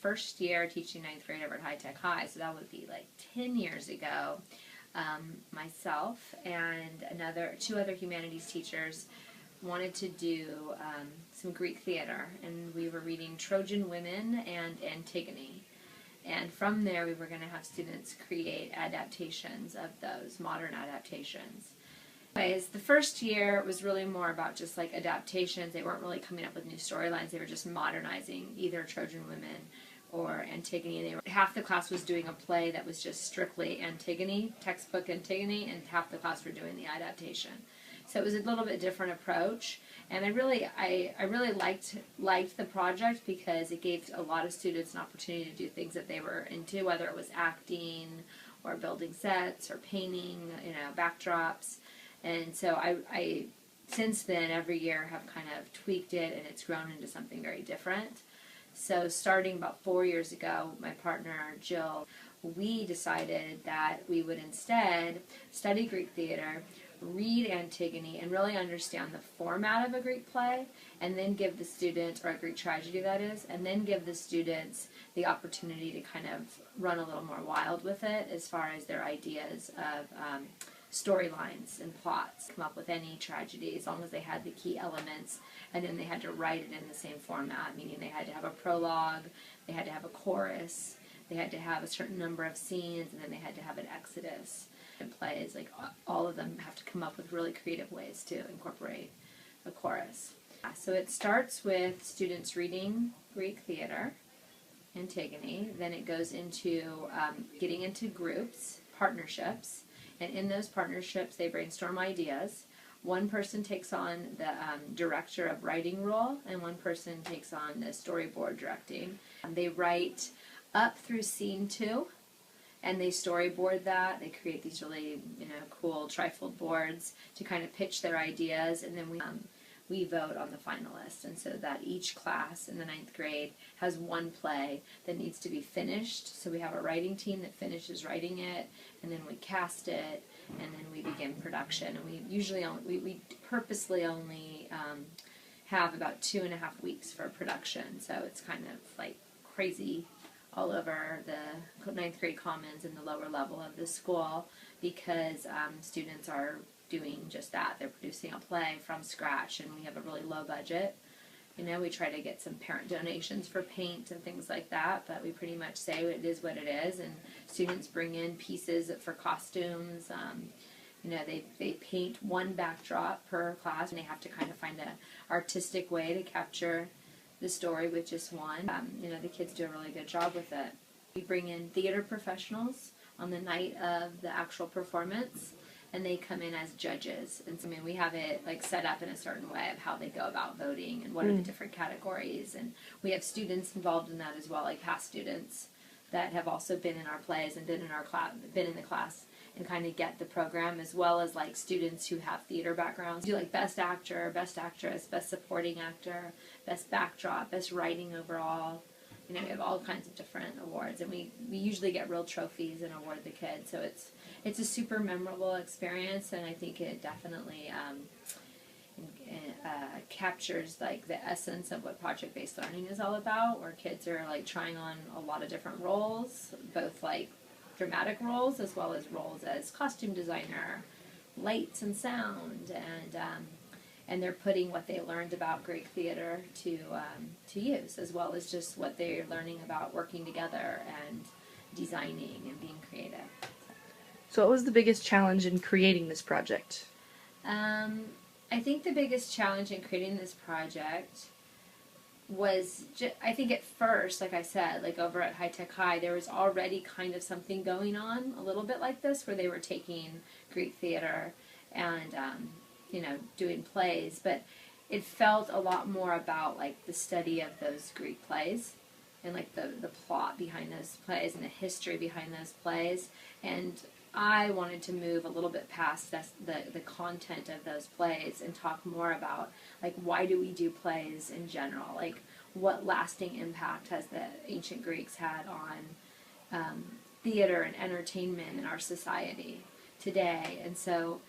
first year teaching ninth grade over at High Tech High, so that would be like 10 years ago. Myself and two other humanities teachers wanted to do some Greek theater, and we were reading Trojan Women and Antigone. And from there, we were going to have students create adaptations of those, modern adaptations. Anyways, the first year was really more about just like adaptations. They weren't really coming up with new storylines. They were just modernizing either Trojan Women or Antigone. Half the class was doing a play that was just strictly Antigone, textbook Antigone, and half the class were doing the adaptation. So it was a little bit different approach, and I really liked the project because it gave a lot of students an opportunity to do things that they were into, whether it was acting or building sets or painting, backdrops. And so I since then every year have kind of tweaked it, and it's grown into something very different. So starting about 4 years ago, my partner Jill, we decided that we would instead study Greek theater, read Antigone, and really understand the format of a Greek play, and then give the students, or a Greek tragedy that is, and then give the students the opportunity to kind of run a little more wild with it as far as their ideas of storylines and plots, come up with any tragedy as long as they had the key elements, and then they had to write it in the same format, meaning they had to have a prologue, they had to have a chorus, they had to have a certain number of scenes, and then they had to have an exodus. And plays, like all of them have to come up with really creative ways to incorporate a chorus. So it starts with students reading Greek theater, Antigone, then it goes into getting into groups, partnerships, and in those partnerships they brainstorm ideas. One person takes on the director of writing role, and one person takes on the storyboard directing. They write up through scene 2, and they storyboard that. They create these really, cool trifold boards to kind of pitch their ideas, and then we vote on the finalists. And so that each class in the 9th grade has one play that needs to be finished. So we have a writing team that finishes writing it, and then we cast it, and then we begin production. And we usually we purposely only have about 2.5 weeks for production. So it's kind of like crazy all over the 9th grade commons and the lower level of the school, because students are doing just that. They're producing a play from scratch, and we have a really low budget. We try to get some parent donations for paint and things like that, but we pretty much say it is what it is, and students bring in pieces for costumes. They paint one backdrop per class, and they have to kind of find an artistic way to capture the story with just one. The kids do a really good job with it. We bring in theater professionals on the night of the actual performance, and they come in as judges. And so, we have it like set up in a certain way of how they go about voting and what are the different categories. And we have students involved in that as well, like past students that have also been in our plays and been in the class and kind of get the program, as well as like students who have theater backgrounds. We do like best actor, best actress, best supporting actor, best backdrop, best writing overall. We have all kinds of different awards, and we usually get real trophies and award the kids. So it's a super memorable experience, and I think it definitely captures like the essence of what project-based learning is all about, where kids are like trying on a lot of different roles, both like dramatic roles as well as roles as costume designer, lights and sound, and they're putting what they learned about Greek theater to use, as well as just what they're learning about working together and designing and being creative. So what was the biggest challenge in creating this project? I think the biggest challenge in creating this project was, I think at first, like I said, like over at High Tech High, there was already kind of something going on a little bit like this, where they were taking Greek theater and, doing plays, but it felt a lot more about like the study of those Greek plays and like the plot behind those plays and the history behind those plays. And I wanted to move a little bit past the content of those plays and talk more about like why do we do plays in general, like what lasting impact has the ancient Greeks had on theater and entertainment in our society today. And so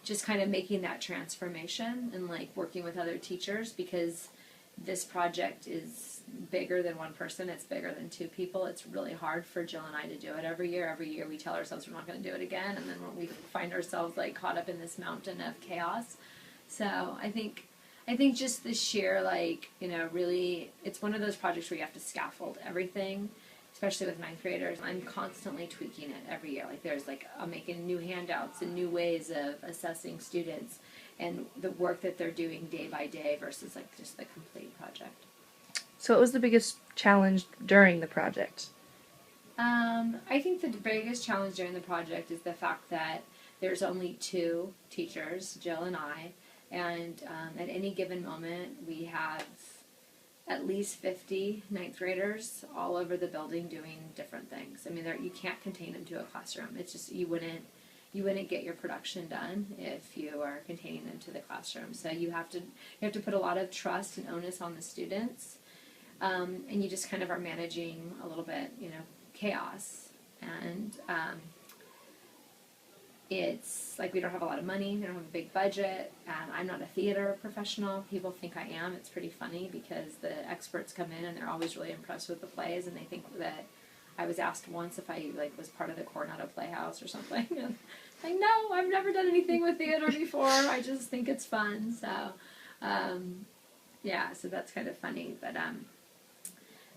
just kind of making that transformation and like working with other teachers, because this project is bigger than one person. It's bigger than two people. It's really hard for Jill and I to do it every year. Every year we tell ourselves we're not going to do it again, and then when we find ourselves like caught up in this mountain of chaos. So I think just this year, like, you know, really, it's one of those projects where you have to scaffold everything, especially with ninth graders. I'm constantly tweaking it every year. Like, I'm making new handouts and new ways of assessing students and the work that they're doing day by day versus like just the complete project. So what was the biggest challenge during the project? I think the biggest challenge during the project is the fact that there's only two teachers, Jill and I, and at any given moment we have at least 50 ninth graders all over the building doing different things. I mean, you can't contain them to a classroom. It's just you wouldn't get your production done if you are containing them to the classroom. So you have to put a lot of trust and onus on the students, and you just kind of are managing a little bit, you know, chaos. And it's like we don't have a lot of money, we don't have a big budget, and I'm not a theater professional. People think I am. It's pretty funny because the experts come in and they're always really impressed with the plays, and they think that I was asked once if I was part of the Coronado Playhouse or something. And like, no, I've never done anything with theater before. I just think it's fun. So, yeah, so that's kind of funny. But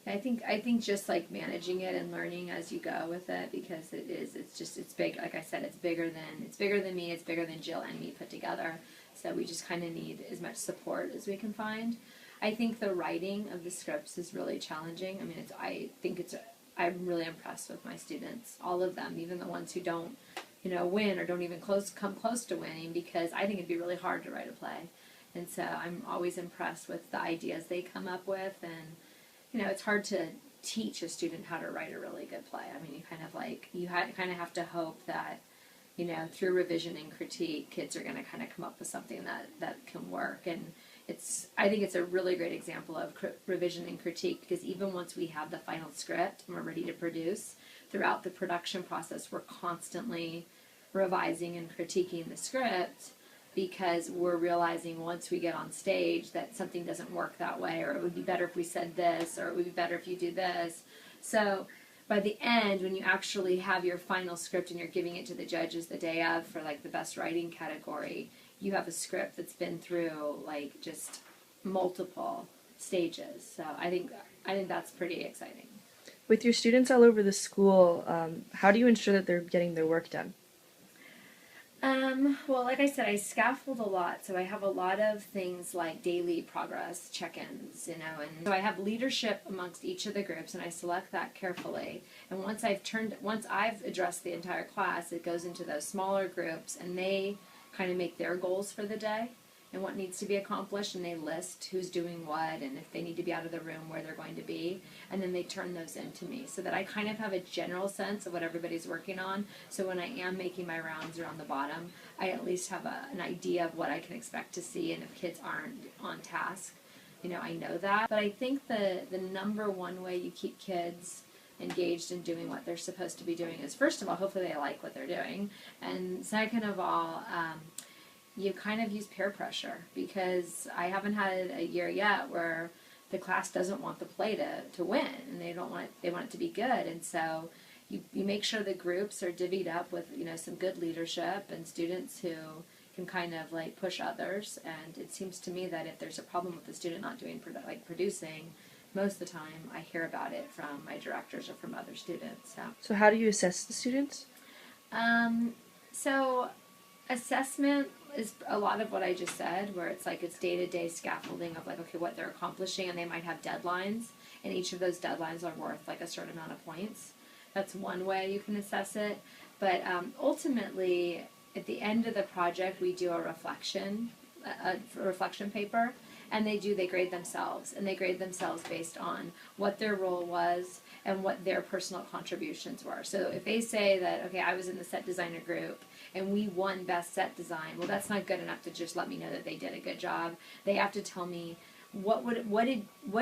I think just like managing it and learning as you go with it, because it's big. Like I said, it's bigger than me. It's bigger than Jill and me put together. So we just kind of need as much support as we can find. I think the writing of the scripts is really challenging. I mean, I'm really impressed with my students, all of them, even the ones who don't, you know, win or don't even come close to winning, because I think it'd be really hard to write a play. And so I'm always impressed with the ideas they come up with. And, you know, it's hard to teach a student how to write a really good play. I mean, you kind of have to hope that, you know, through revision and critique, kids are going to kind of come up with something that can work. And I think it's a really great example of revision and critique, because even once we have the final script and we're ready to produce, throughout the production process, we're constantly revising and critiquing the script, because we're realizing once we get on stage that something doesn't work that way, or it would be better if we said this, or it would be better if you do this. So by the end, when you actually have your final script and you're giving it to the judges the day of for like the best writing category, you have a script that's been through like just multiple stages. So I think that's pretty exciting. With your students all over the school, how do you ensure that they're getting their work done? Well, like I said, I scaffold a lot, so I have a lot of things like daily progress check-ins, you know, and so I have leadership amongst each of the groups, and I select that carefully. And once I've addressed the entire class, it goes into those smaller groups, and they kind of make their goals for the day and what needs to be accomplished, and they list who's doing what and if they need to be out of the room, where they're going to be, and then they turn those into me so that I kind of have a general sense of what everybody's working on. So when I am making my rounds around the bottom, I at least have an idea of what I can expect to see, and if kids aren't on task, you know, I know that. But I think the number one way you keep kids engaged in doing what they're supposed to be doing is, first of all, hopefully they like what they're doing, and second of all, you kind of use peer pressure, because I haven't had a year yet where the class doesn't want the play to win, and they want it to be good. And so you make sure the groups are divvied up with, you know, some good leadership and students who can kind of like push others. And it seems to me that if there's a problem with the student not doing producing, most of the time I hear about it from my directors or from other students. So how do you assess the students? So assessment is a lot of what I just said, where it's day-to-day scaffolding of like, okay, what they're accomplishing, and they might have deadlines, and each of those deadlines are worth like a certain amount of points. That's one way you can assess it. But ultimately, at the end of the project, we do a reflection paper, and they grade themselves, and they grade themselves based on what their role was and what their personal contributions were. So if they say that, okay, I was in the set designer group and we won best set design, well, that's not good enough to just let me know that they did a good job. They have to tell me what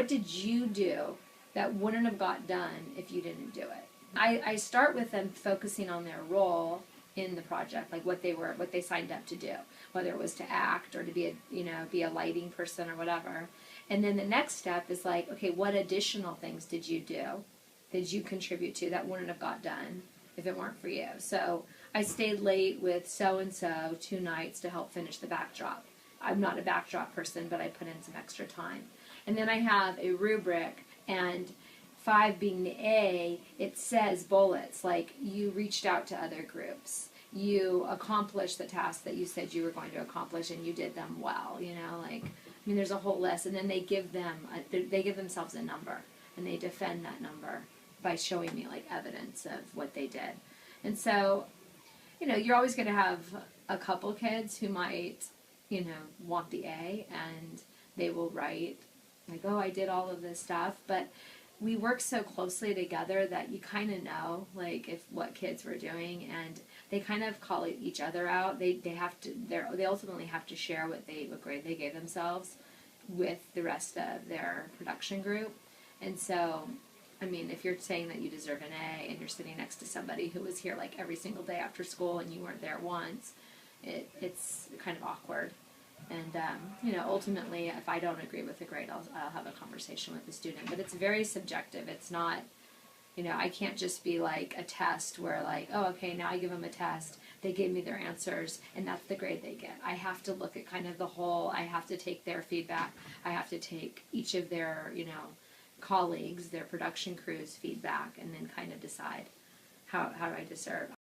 did you do that wouldn't have got done if you didn't do it. I start with them focusing on their role in the project, like what they signed up to do, whether it was to act or to be a lighting person or whatever. And then the next step is like, okay, what additional things did you do? Did you contribute to that wouldn't have got done if it weren't for you? So I stayed late with so-and-so 2 nights to help finish the backdrop. I'm not a backdrop person, but I put in some extra time. And then I have a rubric, and 5 being the A, it says bullets, like you reached out to other groups. You accomplished the task that you said you were going to accomplish, and you did them well, like, I mean, there's a whole list, and then they give themselves a number, and they defend that number by showing me, like, evidence of what they did. And so, you're always going to have a couple kids who might, want the A, and they will write, like, oh, I did all of this stuff, but we work so closely together that you kind of know, like, what kids were doing, and they kind of call each other out. They ultimately have to share what grade they gave themselves with the rest of their production group. And so, I mean, if you're saying that you deserve an A and you're sitting next to somebody who was here like every single day after school and you weren't there once, it's kind of awkward. And, ultimately, if I don't agree with the grade, I'll have a conversation with the student. But it's very subjective. It's not, I can't just be like a test where, like, oh, okay, now I give them a test. They gave me their answers, and that's the grade they get. I have to look at kind of the whole. I have to take their feedback. I have to take each of their, colleagues, their production crew's feedback, and then kind of decide how do I deserve.